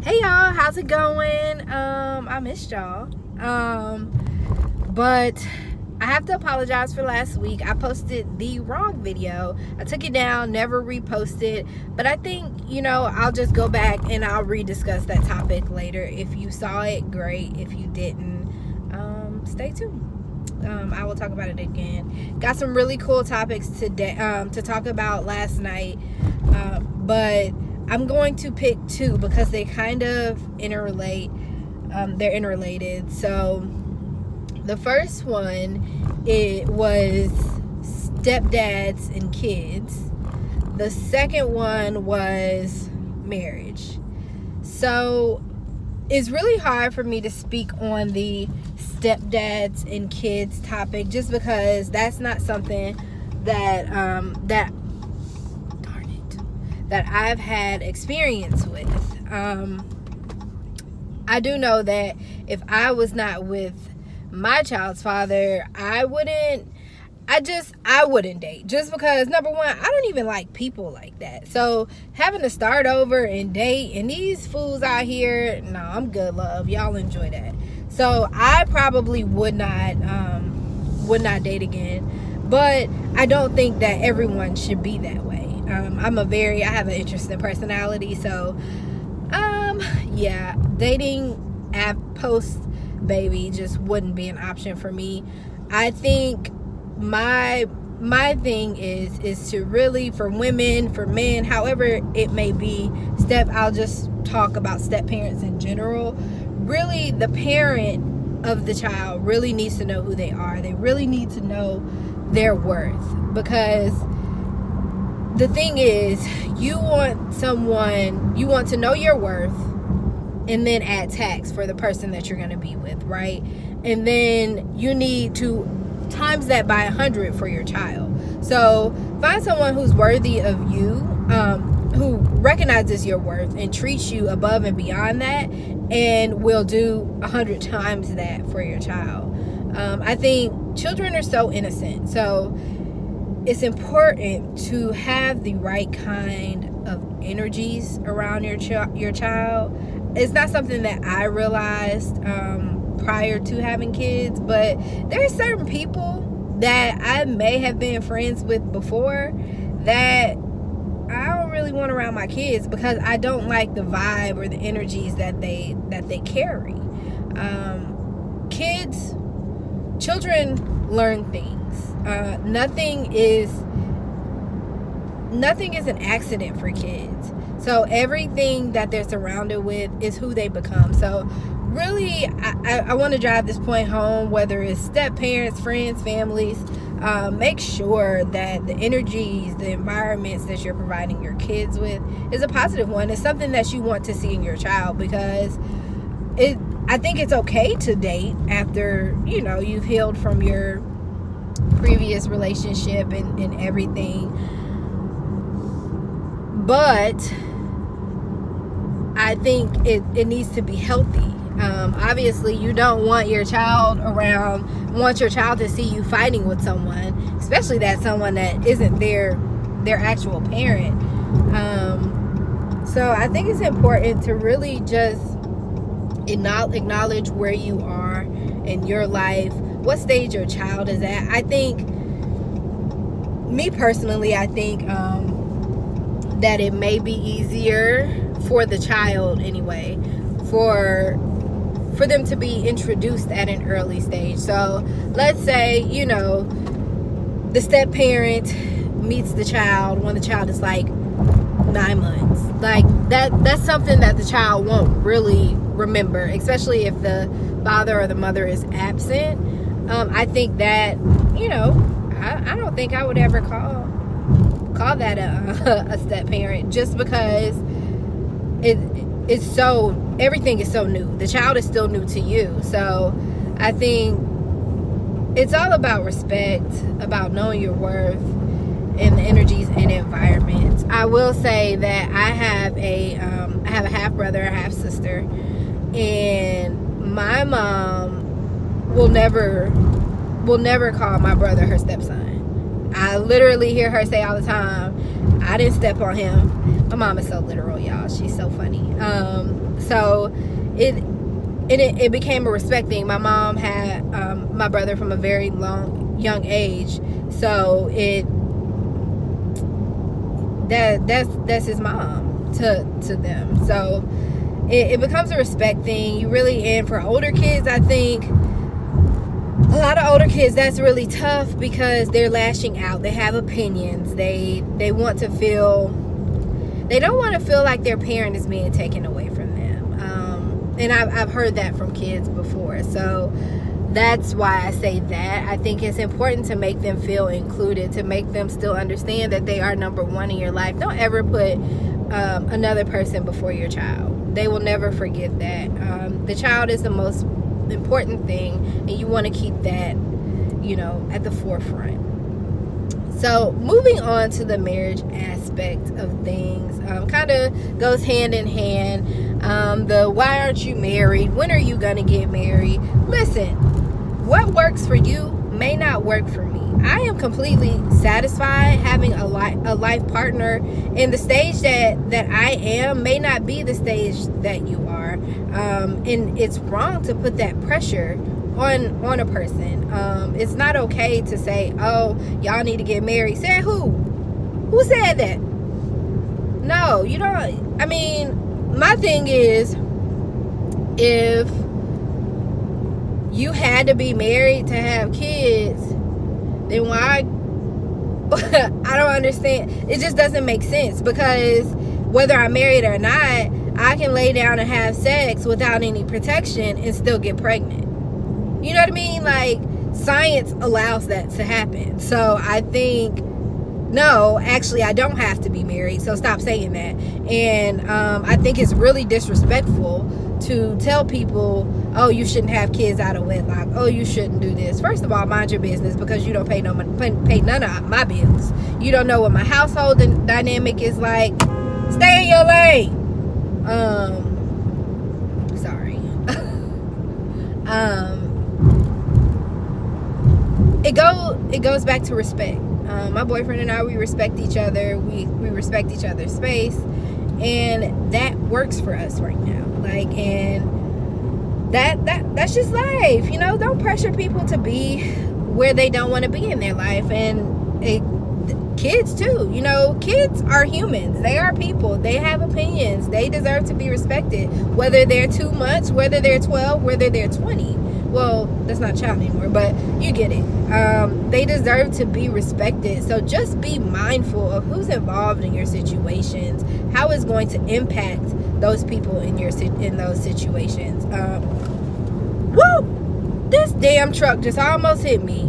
Hey y'all, how's it going? I missed y'all. But I have to apologize for last week. I posted the wrong video. I took it down, never reposted. But I think, I'll just go back and I'll rediscuss that topic later. If you saw it, great. If you didn't, stay tuned. I will talk about it again. Got some really cool topics today to talk about last night. But I'm going to pick two because they kind of interrelate. They're interrelated. So the first one, it was stepdads and kids. The second one was marriage. So it's really hard for me to speak on the stepdads and kids topic just because that's not something that I've had experience with. I do know that if I was not with my child's father, I wouldn't date, just because number one, I don't even like people like that. So having to start over and date, and these fools out here, no, I'm good, love. Y'all enjoy that. So I probably would not date again. But I don't think that everyone should be that way. I have an interesting personality, so yeah, dating post baby just wouldn't be an option for me. I think my thing is to really, for women, for men, however it may be, I'll just talk about step parents in general. Really, the parent of the child really needs to know who they are. They really need to know their worth, because the thing is, you want to know your worth and then add tax for the person that you're going to be with, right? And then you need to times that by 100 for your child. So find someone who's worthy of you, who recognizes your worth and treats you above and beyond that, and will do 100 times that for your child. I think children are so innocent, so it's important to have the right kind of energies around your child. It's not something that I realized prior to having kids, but there are certain people that I may have been friends with before that I don't really want around my kids, because I don't like the vibe or the energies that they carry. Children learn things. Nothing is an accident for kids. So everything that they're surrounded with is who they become. So really, I want to drive this point home, whether it's step parents, friends, families. Make sure that the energies, the environments that you're providing your kids with is a positive one. It's something that you want to see in your child, because I think it's okay to date after, you've healed from your previous relationship and everything. But I think it needs to be healthy. Obviously, you don't want your child to see you fighting with someone, especially that someone that isn't their actual parent. So I think it's important to really just acknowledge where you are in your life, what stage your child is at. I think, me personally, that it may be easier for the child anyway, for them to be introduced at an early stage. So let's say, the step parent meets the child when the child is like 9 months. Like that's something that the child won't really remember, especially if the father or the mother is absent. I think that, I don't think I would ever call that a step parent, just because everything is so new. The child is still new to you. So I think it's all about respect, about knowing your worth, and the energies and environments. I will say that I have a half brother, a half sister, and my mom will never call my brother her stepson. I literally hear her say all the time, I didn't step on him. My mom is so literal, y'all. She's so funny. So it became a respect thing. My mom had my brother from a very young age, so that's his mom to them. So it becomes a respect thing. You really, and for older kids, I think a lot of older kids, that's really tough because they're lashing out. They have opinions. They want to feel, they don't want to feel like their parent is being taken away from them. And I've heard that from kids before. So that's why I say that. I think it's important to make them feel included, to make them still understand that they are number one in your life. Don't ever put another person before your child. They will never forget that. The child is the most important thing, and you want to keep that, at the forefront. So moving on to the marriage aspect of things, kind of goes hand in hand. The why aren't you married? When are you gonna get married? Listen, what works for you may not work for me. I am completely satisfied having a life partner, and the stage that I am may not be the stage that you are. And it's wrong to put that pressure on a person. It's not okay to say, oh, y'all need to get married. Said who? Who said that? No, you don't. I mean, my thing is, if you had to be married to have kids, then why? I don't understand. It just doesn't make sense, because whether I'm married or not, I can lay down and have sex without any protection and still get pregnant. You know what I mean? Like, science allows that to happen. So I think, no, actually, I don't have to be married. So stop saying that. And I think it's really disrespectful to tell people, oh, you shouldn't have kids out of wedlock. Oh, you shouldn't do this. First of all, mind your business, because you don't pay none of my bills. You don't know what my household dynamic is like. Stay in your lane. Sorry. It goes back to respect. My boyfriend and I, we respect each other. We respect each other's space, and that works for us right now. Like, and that's just life. Don't pressure people to be where they don't want to be in their life. And kids too. Kids are humans. They are people. They have opinions. They deserve to be respected, whether they're 2 months, whether they're 12, whether they're 20. Well, that's not a child anymore, but you get it. They deserve to be respected. So just be mindful of who's involved in your situations, how it's going to impact those people in those situations. Woo! This damn truck just almost hit me.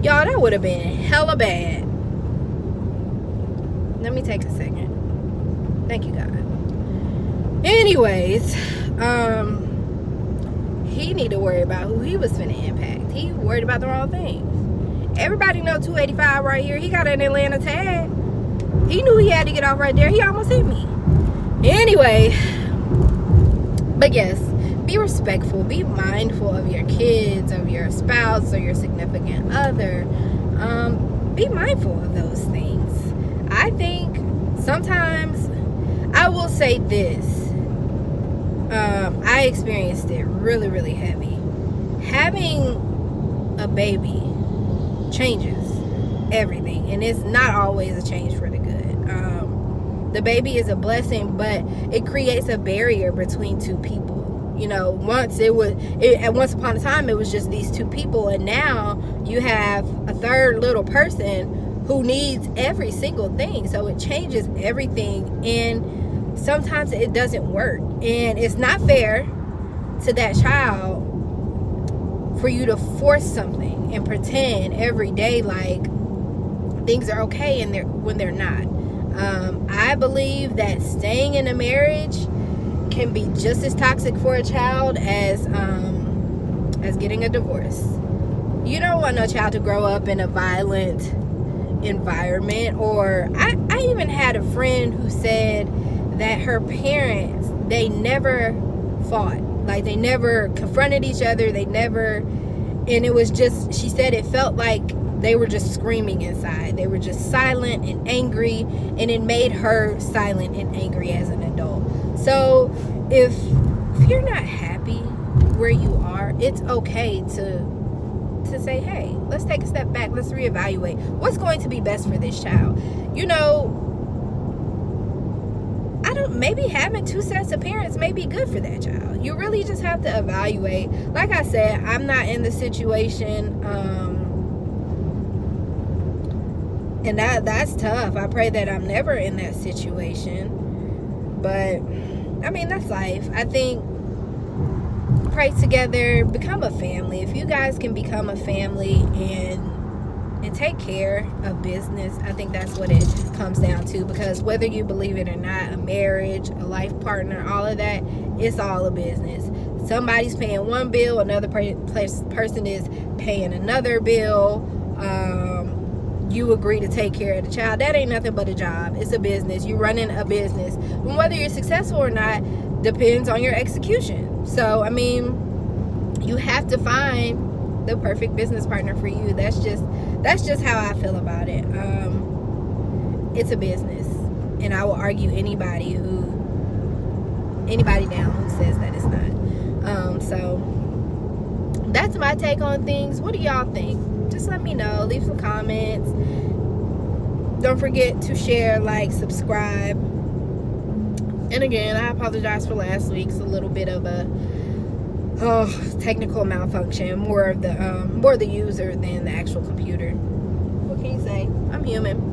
Y'all, that would have been hella bad. Let me take a second. Thank you, God. Anyways, he need to worry about who he was finna impact. He worried about the wrong thing. Everybody know 285 right here. He got an Atlanta tag. He knew he had to get off right there. He almost hit me. Anyway, but yes, be respectful. Be mindful of your kids, of your spouse, or your significant other. Be mindful of those things. I think sometimes, I will say this. I experienced it really, really heavy. Having a baby changes everything, and it's not always a change for the good. The baby is a blessing, but it creates a barrier between two people. Once upon a time it was just these two people, and now you have a third little person who needs every single thing. So it changes everything, and sometimes it doesn't work, and it's not fair to that child for you to force something and pretend every day like things are okay when they're not. I believe that staying in a marriage can be just as toxic for a child as getting a divorce. You don't want no child to grow up in a violent environment. Or I even had a friend who said that her parents, they never fought. Like, they never confronted each other. And it was just, she said it felt like they were just screaming inside. They were just silent and angry, and it made her silent and angry as an adult. So if you're not happy where you are, it's okay to say, hey, let's take a step back. Let's reevaluate what's going to be best for this child. Maybe having two sets of parents may be good for that child. You really just have to evaluate. Like I said, I'm not in the situation, and that's tough. I pray that I'm never in that situation, but I mean, that's life. I think pray together, become a family. If you guys can become a family and take care of business, I think that's what it comes down to. Because whether you believe it or not, a marriage, a life partner, all of that, it's all a business. Somebody's paying one bill, another person is paying another bill. You agree to take care of the child. That ain't nothing but a job. It's a business. You're running a business. And whether you're successful or not depends on your execution. So, I mean, you have to find the perfect business partner for you. That's just how I feel about it. It's a business, and I will argue anybody down who says that it's not. So that's my take on things. What do y'all think? Just let me know. Leave some comments. Don't forget to share, like, subscribe. And again, I apologize for last week's a little bit of a technical malfunction. More the user than the actual computer. What can you say? I'm human.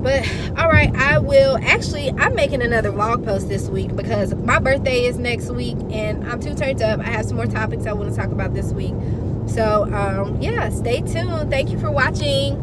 But alright, I'm making another vlog post this week because my birthday is next week and I'm too turned up. I have some more topics I want to talk about this week. So yeah, stay tuned. Thank you for watching.